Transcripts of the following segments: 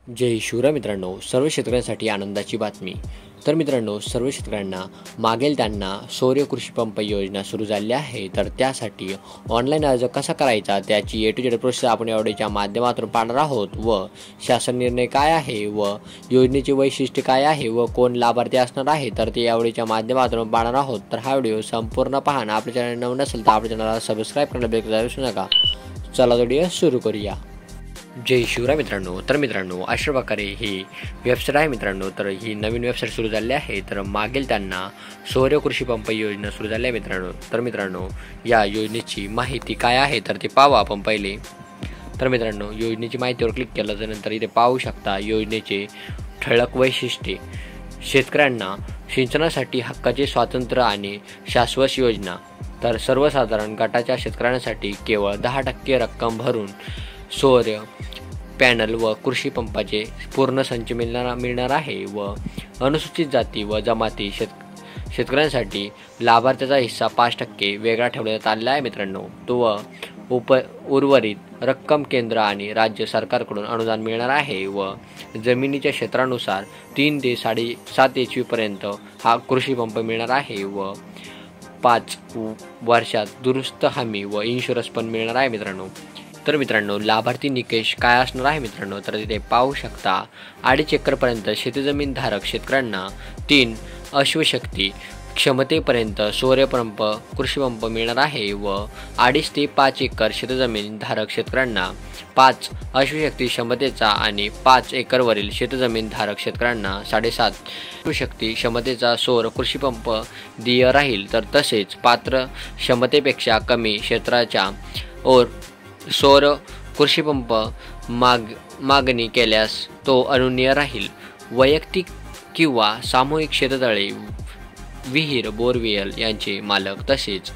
जय शिवराय मित्रांनो, सर्व शेतकऱ्यांसाठी आनंदाची बातमी। तर मित्रांनो, सर्व शेतकऱ्यांना मागेल त्यांना सौर कृषी पंप योजना सुरू झाली आहे। तर त्यासाठी ऑनलाईन अर्ज कसा करायचा त्याची ए टू झेड प्रोसेस आपण या व्हिडिओच्या माध्यमातून पाहणार आहोत व शासन निर्णय काय आहे व योजनेचे वैशिष्ट्य काय आहे व कोण लाभार्थी असणार आहे तर ते या व्हिडिओच्या माध्यमातून पाहणार आहोत। तर हा व्हिडिओ संपूर्ण पहा आणि आपल्या चॅनल नवीन असेल तर आपल्या चॅनलला सबस्क्राईब करायला बिलकुल विसरू नका। चला व्हिडिओ सुरू करूया। जय शिवराय मित्रांनो, तर मित्रांनो अशा प्रकारे ही वेबसाईट आहे मित्रांनो। तर ही नवीन वेबसाईट सुरू झाली आहे। तर मागेल त्यांना सौर कृषी पंप योजना सुरू झाली आहे मित्रांनो। तर मित्रांनो या योजनेची माहिती काय आहे तर ते पाहू आपण पहिले। तर मित्रांनो योजनेची माहितीवर क्लिक केल्यानंतर इथे पाहू शकता योजनेचे ठळक वैशिष्ट्ये। शेतकऱ्यांना सिंचनासाठी हक्काचे स्वातंत्र्य आणि शाश्वत योजना। तर सर्वसाधारण गटाच्या शेतकऱ्यांसाठी केवळ 10% रक्कम भरून सौर पॅनल व कृषी पंपाचे पूर्ण संच मिळणार आहे व अनुसूचित जाती व जमाती शेतकऱ्यांसाठी लाभार्थ्याचा हिस्सा 5% वेगळा ठेवण्यात आलेला आहे मित्रांनो। तो उर्वरित रक्कम केंद्र आणि राज्य सरकारकडून अनुदान मिळणार आहे व जमिनीच्या क्षेत्रानुसार 3 ते 7.5 HP पर्यंत हा कृषी पंप मिळणार आहे व 5 वर्षात दुरुस्त हमी व इन्शुरन्स पण मिळणार आहे मित्रांनो। तर मित्रांनो लाभार्थी निकष काय असणार आहे मित्रांनो तर तिथे पाहू शकता 2.5 एकरपर्यंत शेतजमीन धारक शेतकऱ्यांना 3 अश्वशक्ती क्षमतेपर्यंत सौरपंप कृषी पंप मिळणार आहे व 2.5 ते 5 एकर शेतजमीन धारक शेतकऱ्यांना 5 अश्वशक्ती क्षमतेचा आणि 5 एकरवरील शेतजमीन धारक शेतकऱ्यांना 7.5 अश्वशक्ती क्षमतेचा सौर कृषी पंप देय राहील। तर तसेच पात्र क्षमतेपेक्षा कमी क्षेत्राच्या सौर कृषी पंप मागणी केल्यास तो अनुज्ञेय राहील। वैयक्तिक किंवा सामूहिक शेततळे विहीर बोरवेल यांचे मालक तसेच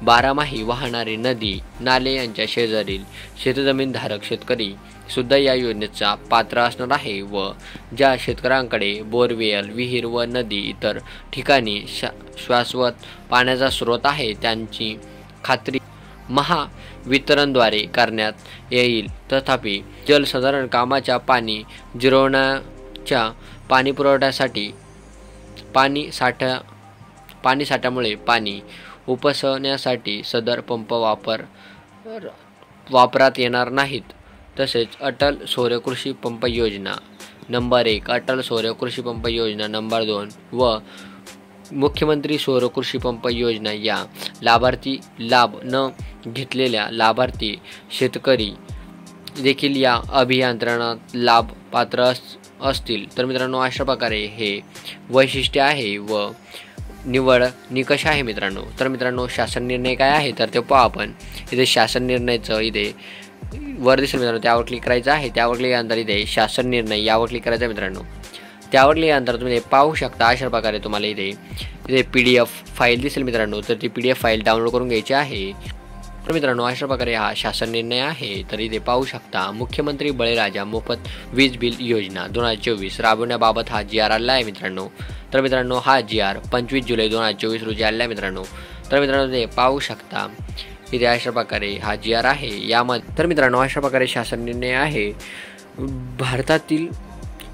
बारामाही वाहणारे नदी नाले यांच्या शेजारील शेतजमीन धारक शेतकरी सुद्धा या योजनेचा पात्र असणार आहे व ज्या शेतकऱ्यांकडे बोरवेल विहीर व नदी इतर ठिकाणी शाश्वत पाण्याचा स्रोत आहे त्यांची खात्री महावितरणद्वारे करण्यात येईल। तथापि जलसंधारण कामाच्या पाणी जिरवण्याच्या पाणीपुरवठ्यासाठी पाणी साठ्यामुळे पाणी उपसण्यासाठी सदर पंप वापरात येणार नाहीत। तसेच अटल सौर कृषी पंप योजना नंबर 1 अटल सौर कृषी पंप योजना नंबर 2 व मुख्यमंत्री सौर कृषी पंप योजना या लाभ न घेतलेल्या लाभार्थी शेतकरी देखील या अभियानात लाभ पात्र असतील। तर मित्रांनो अशा प्रकारे हे वैशिष्ट्य आहे व निवड निकष आहे मित्रांनो। तर मित्रांनो शासन निर्णय काय आहे तर ते पाहू आपण। इथे शासन निर्णयाचं इथे वर दिसेल मित्रांनो, त्यावर क्लिक करायचं आहे। त्यावर क्लिक केल्यानंतर इथे शासन निर्णय यावर क्लिक करायचं आहे मित्रांनो। त्यावर क्लिकल्यानंतर तुम्ही पाहू शकता अशा प्रकारे तुम्हाला इथे PDF फाईल दिसेल मित्रांनो। तर ती PDF फाईल डाउनलोड करून घ्यायची आहे। तर मित्रांनो अशा प्रकारे हा शासन निर्णय आहे। तर इथे पाहू शकता मुख्यमंत्री बळीराजा मोफत वीज बिल योजना 2024 राबवण्याबाबत हा GR आला आहे मित्रांनो। तर मित्रांनो हा GR 25 जुलै 2024 रोजी आला आहे मित्रांनो। तर मित्रांनो ते पाहू शकता इथे अशा प्रकारे हा GR आहे यामध्ये। तर मित्रांनो अशा प्रकारे शासन निर्णय आहे। भारतातील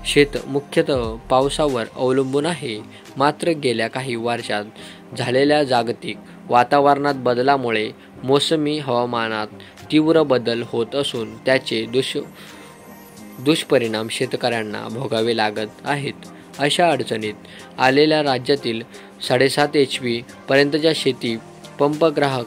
शेत मुख्यतः पावसावर अवलंबून आहे, मात्र गेल्या काही वर्षात झालेल्या जागतिक वातावरणात बदलामुळे मोसमी हवामानात तीव्र बदल होत असून त्याचे दुष्परिणाम शेतकऱ्यांना भोगावे लागत आहेत। अशा अडचणीत आलेल्या राज्यातील 7.5 HP पर्यंतच्या शेती पंप ग्राहक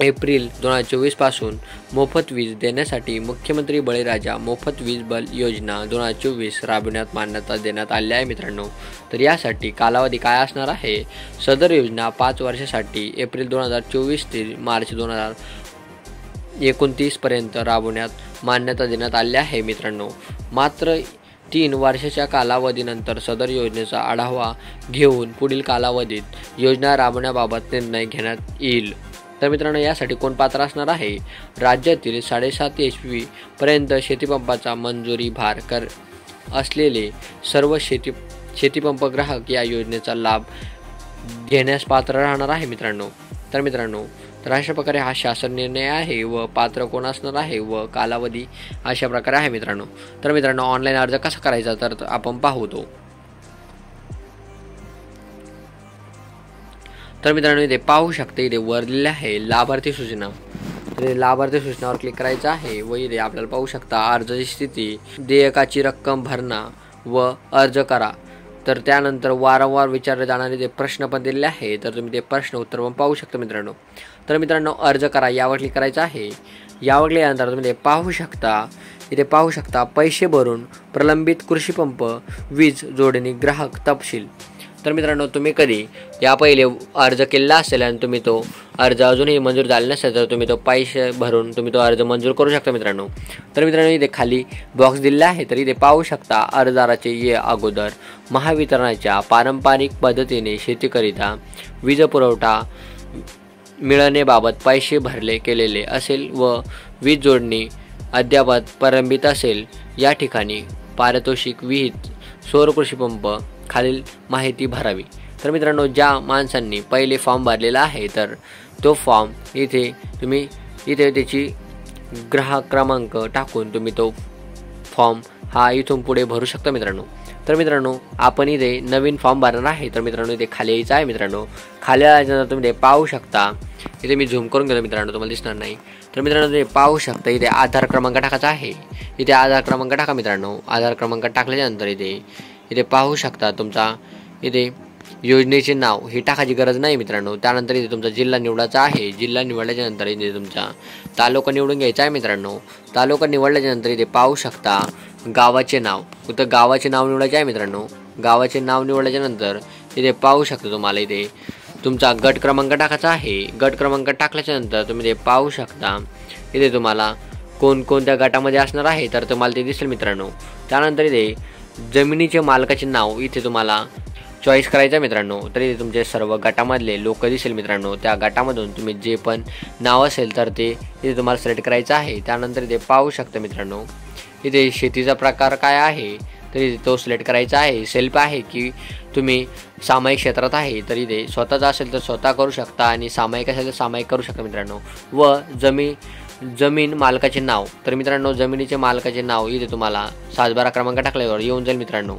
एप्रिल 2024 पासून मोफत वीज देण्यासाठी मुख्यमंत्री बळीराजा मोफत वीज बिल योजना 2024 राबविण्यात मान्यता देण्यात आली आहे मित्रांनो। तर यासाठी कालावधी काय असणार आहे, सदर योजना 5 वर्षासाठी एप्रिल 2024 ते मार्च 2029 पर्यंत राबवण्यात मान्यता देण्यात आली आहे मित्रांनो। मात्र 3 वर्षाच्या कालावधीनंतर सदर योजनेचा आढावा घेऊन पुढील कालावधीत योजना राबवण्याबाबत निर्णय घेण्यात येईल। तर मित्रांनो यासाठी कोण पात्र असणार आहे, राज्यातील 7.5 HP पर्यंत शेतीपंपाचा मंजुरी भार असलेले सर्व शेतीपंप ग्राहक या योजनेचा लाभ घेण्यास पात्र राहणार आहे मित्रांनो। तर मित्रांनो तर अशा प्रकारे हा शासन निर्णय आहे व पात्र कोण असणार आहे व कालावधी अशा प्रकारे आहे मित्रांनो. तर मित्रांनो ऑनलाईन अर्ज कसा करायचा तर आपण पाहू तो. तर मित्रांनो इथे पाहू शकते, इथे वर लिहिलेले आहे लाभार्थी सूचना. तर लाभार्थी सूचनावर क्लिक करायचं आहे व इथे आपल्याला पाहू शकता अर्जाची स्थिती, देयकाची रक्कम भरणा व अर्ज करा. तर त्यानंतर वारंवार विचारले जाणारे ते प्रश्न पण दिलेले आहे. तर तुम्ही ते प्रश्न उत्तर पण पाहू शकता मित्रांनो. तर मित्रांनो अर्ज करा यावर क्लिक करायचं आहे. यावर क्लिक तुम्ही ते पाहू शकता, इथे पाहू शकता पैसे भरून प्रलंबित कृषी पंप वीज जोडणी ग्राहक तपशील. तर मित्रांनो तुम्ही कधी या पहिले अर्ज केलेला असेल आणि तुम्ही तो अर्ज अजूनही मंजूर झाला नसेल तर तुम्ही तो पैसे भरून तुम्ही तो अर्ज मंजूर करू शकता मित्रांनो. तर मित्रांनो इथे खाली बॉक्स दिलेला आहे. तर इथे पाहू शकता अर्जदाराचे ये अगोदर महावितरणाच्या पारंपरिक पद्धतीने शेतीकरिता वीज पुरवठा मिळवण्याबाबत पैसे भरले केलेले असेल व वीज जोडणी अद्याप प्रलंबित असेल या ठिकाणी पारितोषिक विहित सौर कृषी पंप खालील माहिती भरावी. तर मित्रांनो ज्या माणसांनी पहिले फॉर्म भरलेला आहे तर तो फॉर्म इथे तुम्ही इथे त्याची ग्राहक क्रमांक टाकून तुम्ही तो फॉर्म हा इथून पुढे भरू शकता मित्रांनो. तर मित्रांनो आपण इथे नवीन फॉर्म भरणार आहे. तर मित्रांनो इथे खाली यायचं आहे मित्रांनो. खाली आल्यानंतर तुम्ही ते पाहू शकता, इथे मी झूम करून घेतो मित्रांनो तुम्हाला दिसणार नाही. तर मित्रांनो तुम्ही पाहू शकता इथे आधार क्रमांक टाकायचा आहे. इथे आधार क्रमांक टाका मित्रांनो. आधार क्रमांक टाकल्यानंतर इथे पाहू शकता तुमचा इथे योजनेचे नाव ही टाकायची गरज नाही मित्रांनो. त्यानंतर इथे तुमचा जिल्हा निवडायचा आहे. जिल्हा निवडल्याच्या नंतर इथे तुमचा तालुका निवडून घ्यायचा आहे मित्रांनो. तालुका निवडल्याच्या नंतर इथे पाहू शकता गावाचे नाव, तर गावाचे नाव निवडायचे आहे मित्रांनो. गावाचे नाव निवडल्याच्या नंतर इथे पाहू शकता तुम्हाला इथे तुमचा गट क्रमांक टाकायचा आहे. गट क्रमांक टाकल्याच्या नंतर तुम्ही ते पाहू शकता इथे तुम्हाला कोणकोणत्या गटामध्ये असणार आहे तर तुम्हाला ते दिसेल मित्रांनो. त्यानंतर इथे जमिनीचे मालकाचे नाव इथे तुम्हाला चॉईस करायचं मित्रांनो. तर इथे तुमचे सर्व गटामधले लोक दिसेल मित्रांनो. त्या गटामधून तुम्ही जे पण नाव असेल तर ते इथे तुम्हाला सिलेक्ट करायचं आहे. त्यानंतर इथे पाहू शकता मित्रांनो इथे शेतीचा प्रकार काय आहे तर इथे तो सिलेक्ट करायचा आहे. सेल्फ आहे की तुम्ही सामायिक क्षेत्रात आहे तर इथे स्वतःचा असेल तर स्वतः करू शकता आणि सामायिक असेल तर सामायिक करू शकता मित्रांनो. व जमीन मालकाचे नाव, तर मित्रांनो जमिनीचे मालकाचे नाव इथे तुम्हाला 712 क्रमांक टाकल्यावर येऊन जाईल मित्रांनो.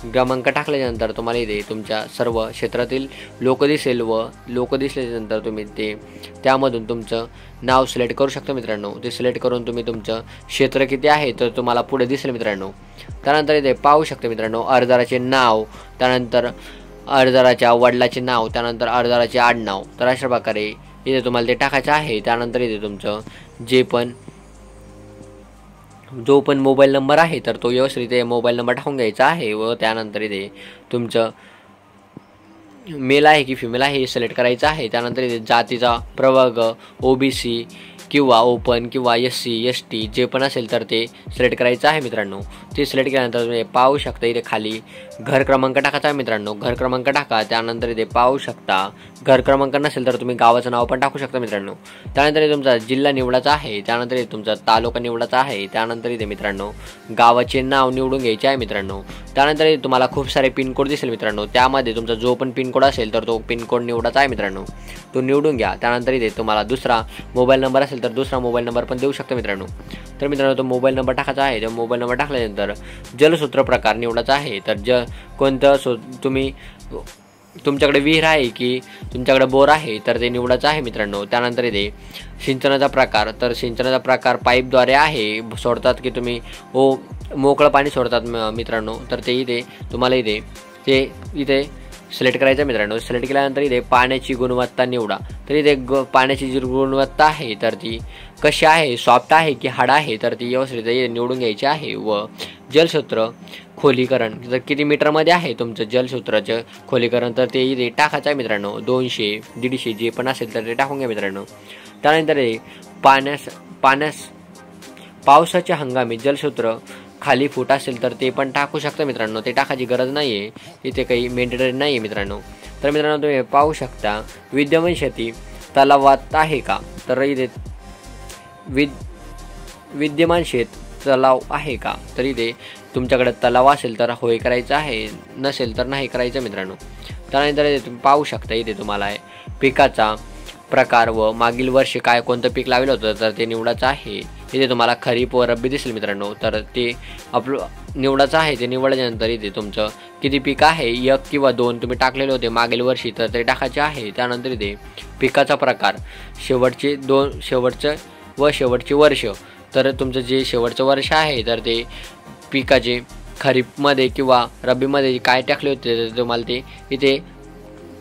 क्रमांक टाकल्यानंतर तुम्हाला इथे तुमच्या सर्व क्षेत्रातील लोक दिसेल व लोक दिसल्यानंतर तुम्ही ते त्यामधून तुमचं नाव सिलेक्ट करू शकता मित्रांनो. ते सिलेक्ट करून तुम्ही तुमचं क्षेत्र किती आहे तर तुम्हाला पुढे दिसेल मित्रांनो. त्यानंतर इथे पाहू शकता मित्रांनो अर्जदाराचे नाव, त्यानंतर अर्जदाराच्या वडिलाचे नाव, त्यानंतर अर्जदाराचे आडनाव. तर अशा प्रकारे इथे तुम्हाला ते टाकायचं आहे. त्यानंतर इथे तुमचं जो पण मोबाईल नंबर आहे तर तो व्यवस्थित मोबाईल नंबर टाकून घ्यायचा आहे व त्यानंतर इथे तुमचं मेल आहे की फिमेल आहे हे सिलेक्ट करायचं आहे. त्यानंतर इथे जातीचा प्रवर्ग OBC किंवा ओपन किंवा SC ST जे पण असेल तर ते सिलेक्ट करायचं आहे मित्रांनो. ते सिलेक्ट केल्यानंतर तुम्ही पाहू शकता इथे खाली घर क्रमांक टाकायचा आहे मित्रांनो. घर क्रमांक टाका. त्यानंतर इथे पाहू शकता घर क्रमांक नसेल तर तुम्ही गावाचं नाव पण टाकू शकता मित्रांनो. त्यानंतर इथे तुमचा जिल्हा निवडायचा आहे. त्यानंतर इथे तुमचा तालुका निवडायचा आहे. त्यानंतर इथे मित्रांनो गावाचे नाव निवडून घ्यायचे आहे मित्रांनो. त्यानंतर इथे तुम्हाला खूप सारे पिनकोड दिसेल मित्रांनो. त्यामध्ये तुमचा जो पण पिनकोड असेल तर तो पिनकोड निवडायचा आहे मित्रांनो. तो निवडून घ्या. त्यानंतर इथे तुम्हाला दुसरा मोबाईल नंबर असेल तर दुसरा मोबाईल नंबर पण देऊ शकता मित्रांनो. तर मित्रांनो तो मोबाईल नंबर टाकायचा आहे. तो मोबाईल नंबर टाकल्यानंतर जलसूत्र प्रकार निवडायचा आहे. तर कोणतं तुम्ही तुमच्याकडे विहीर आहे की तुमच्याकडे बोर आहे तर ते निवडायचं आहे मित्रांनो. त्यानंतर इथे सिंचनाचा प्रकार, तर सिंचनाचा प्रकार पाईपद्वारे आहे सोडतात की तुम्ही मोकळं पाणी सोडतात मित्रांनो. तर ते इथे तुम्हाला इथे सिलेक्ट करायचं मित्रांनो. सिलेक्ट केल्यानंतर इथे पाण्याची गुणवत्ता निवडा. तर इथे पाण्याची जी गुणवत्ता आहे तर ती कशी आहे, सॉफ्ट आहे की हार्ड आहे तर ती व्यवस्थित निवडून घ्यायची आहे. व जलसूत्र खोलीकरण, तर किती मीटरमध्ये आहे तुमचं जलसूत्राचं खोलीकरण तर ते इथे टाकायचं आहे मित्रांनो. 200 150 जे पण असेल तर ते टाकून घ्या मित्रांनो. त्यानंतर पावसाच्या हंगामी जलसूत्र खाली फूट असेल तर ते पण टाकू शकता मित्रांनो. ते टाकायची गरज नाही आहे, इथे काही मेंटेनरी नाही आहे मित्रांनो. तर मित्रांनो तुम्ही पाहू शकता विद्यमान शेती तलावात आहे का, तर इथे विद्यमान शेत तलाव आहे का, तर इथे तुमच्याकडे तलाव असेल तर होय करायचं आहे, नसेल तर नाही करायचं मित्रांनो. त्यानंतर इथे तुम्ही पाहू शकता इथे तुम्हाला पिकाचा प्रकार व मागील वर्षी काय कोणतं पीक लावलं होतं तर ते निवडायचं आहे। इथे तुम्हाला खरीप व रब्बी दिसेल मित्रांनो। तर ते निवडायचं आहे। ते निवडल्यानंतर इथे तुमचं किती पीक आहे 1 किंवा 2 तुम्ही टाकलेले होते मागील वर्षी तर ते टाकायचे आहे। त्यानंतर इथे पिकाचा प्रकार शेवटचे वर्ष तर तुमचं जे शेवटचं वर्ष आहे तर ते पिकाचे खरीपमध्ये किंवा रब्बीमध्ये काय टाकले होते तर तुम्हाला ते इथे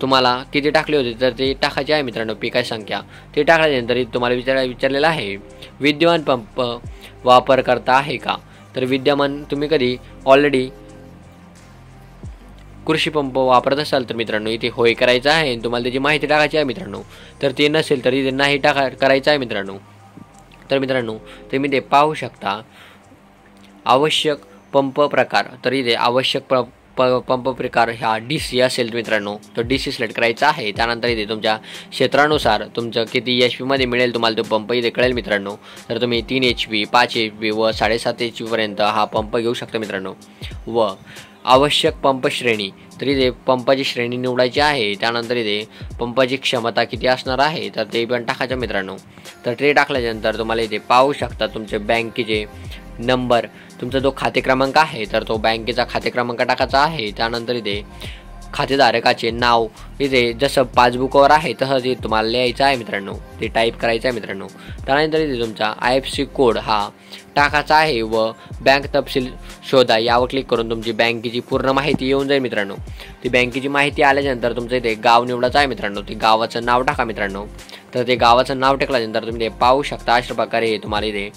तुम्हाला किती टाकले होते तर ते टाकायचे आहे मित्रांनो। पिकाची संख्या ते टाकल्यानंतर तुम्हाला विचारलेलं आहे विद्यमान पंप वापर करता आहे का। तर विद्यमान तुम्ही कधी ऑलरेडी कृषी पंप वापरत असाल तर मित्रांनो इथे होय करायचं आहे आणि तुम्हाला त्याची माहिती टाकायची आहे मित्रांनो। तर ते नसेल तर इथे नाही करायचं आहे मित्रांनो। तर मित्रांनो तुम्ही ते पाहू शकता आवश्यक पंप प्रकार। तर इथे आवश्यक पंप प्रकार हा DC असेल मित्रांनो तर DC सिलेक्ट करायचा आहे। त्यानंतर इथे तुमच्या क्षेत्रानुसार तुमचं किती HP मध्ये मिळेल तुम्हाला तो पंप इथे कळेल मित्रांनो। तर तुम्ही 3 HP 5 HP व 7.5 HP पर्यंत हा पंप घेऊ शकता मित्रांनो। व आवश्यक पंप श्रेणी तर इथे पंपाची श्रेणी निवडायची आहे। त्यानंतर इथे पंपाची क्षमता किती असणार आहे तर ते पण टाकायचं मित्रांनो। तर ते टाकल्यानंतर तुम्हाला इथे पाहू शकता तुमचे बँकेचे नंबर तुमचा जो खाते क्रमांक आहे तर तो बँकेचा खाते क्रमांक टाकायचा आहे। त्यानंतर इथे खातेधारकाचे नाव इथे जसं पासबुकवर आहे तसंच इथे तुम्हाला लिहायचं आहे मित्रांनो। ते टाईप करायचं आहे मित्रांनो। त्यानंतर इथे तुमचा IFSC कोड हा टाकायचा आहे व बँक तपशील शोधा यावर क्लिक करून तुमची बँकेची पूर्ण माहिती येऊन जाईल मित्रांनो। ती बँकेची माहिती आल्यानंतर तुमचं इथे गाव निवडायचं आहे मित्रांनो। ते गावाचं नाव टाका मित्रांनो। तर ते गावाचं नाव टाकल्यानंतर तुम्ही ते पाहू शकता अशा प्रकारे तुम्हाला इथे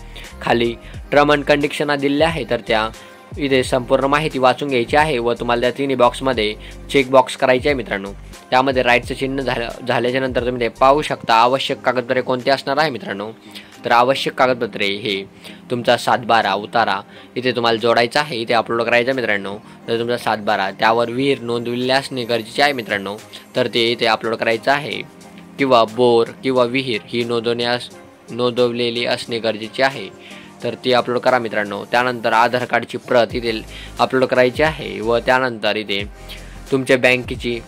खाली टर्म अँड कंडिशन दिलेले आहे तर त्या इथे संपूर्ण माहिती वाचून घ्यायची आहे व तुम्हाला त्या तिन्ही बॉक्समध्ये चेक बॉक्स करायचे आहे मित्रांनो। त्यामध्ये राईटचं चिन्ह झाल्याच्या नंतर तुम्ही ते पाहू शकता आवश्यक कागदपत्रे कोणते असणार आहे मित्रांनो। तर आवश्यक कागदपत्रे हे तुमचा 7/12 उतारा इथे तुम्हाला जोडायचा आहे। इथे अपलोड करायचं मित्रांनो। तर तुमचा 7/12 त्यावर विहीर नोंदवलेली असणे गरजेचे आहे मित्रांनो। तर ते इथे अपलोड करायचं आहे किंवा बोर किंवा विहीर ही नोंदवलेली असणे गरजेचे आहे। तर ती अपलोड करा मित्रांनो। त्यानंतर आधार कार्डची प्रत इथे अपलोड करायची आहे व त्यानंतर इथे तुमच्या बँकेची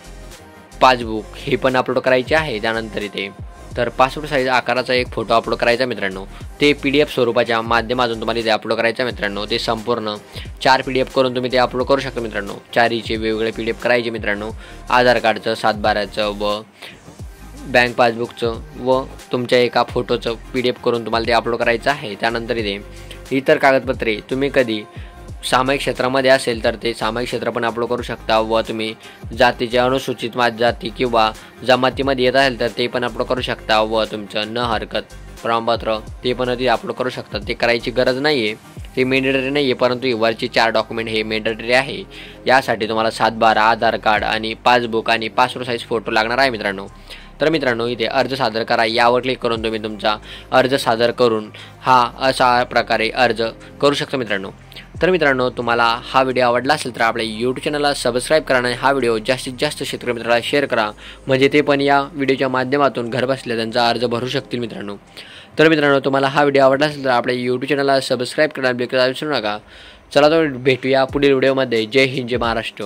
पासबुक हे पण अपलोड करायचे आहे। त्यानंतर इथे तर पासपोर्ट साईज आकाराचा एक फोटो अपलोड करायचा मित्रांनो। ते PDF स्वरूपाच्या माध्यमातून तुम्हाला इथे अपलोड करायचं मित्रांनो। ते संपूर्ण 4 PDF करून तुम्ही ते अपलोड करू शकता मित्रांनो। 4चे वेगवेगळे PDF करायचे मित्रांनो। आधार कार्डचं 7/12चं व बँक पासबुकचं व तुमच्या एका फोटोचं PDF करून तुम्हाला ते अपलोड करायचं आहे। त्यानंतर इथे इतर कागदपत्रे तुम्ही कधी सामायिक क्षेत्रामध्ये असेल तर ते सामायिक क्षेत्र पण अपलोड करू शकता व तुम्ही जातीचे अनुसूचित जाती किंवा जमातीमध्ये येत असेल तर ते पण अपलोड करू शकता व तुमचं न हरकत प्रमाणपत्र ते पण ते अपलोड करू शकता। ते करायची गरज नाही आहे, ते मेंडेटरी नाही आहे, परंतु वरचे 4 डॉक्युमेंट हे मेंडेटरी आहे। यासाठी तुम्हाला 7/12 आधार कार्ड आणि पासबुक आणि पासपोर्ट साईज फोटो लागणार आहे मित्रांनो। तर मित्रांनो इथे अर्ज सादर करा यावर क्लिक करून तुम्ही तुमचा अर्ज सादर करून हा अशा प्रकारे अर्ज करू शकता मित्रांनो। तर मित्रांनो तुम्हाला हा व्हिडिओ आवडला असेल तर आपल्या YouTube चॅनलला सबस्क्राईब करा आणि हा व्हिडिओ जास्तीत जास्त शेतकरी मित्रांना शेअर करा म्हणजे ते पण या व्हिडिओच्या माध्यमातून घर बसल्या त्यांचा अर्ज भरू शकतील मित्रांनो। तर मित्रांनो तुम्हाला हा व्हिडिओ आवडला असेल तर आपल्या YouTube चॅनलला सबस्क्राईब करायला विसरू नका। चला तर भेटूया पुढील व्हिडिओमध्ये। जय हिंद जय महाराष्ट्र।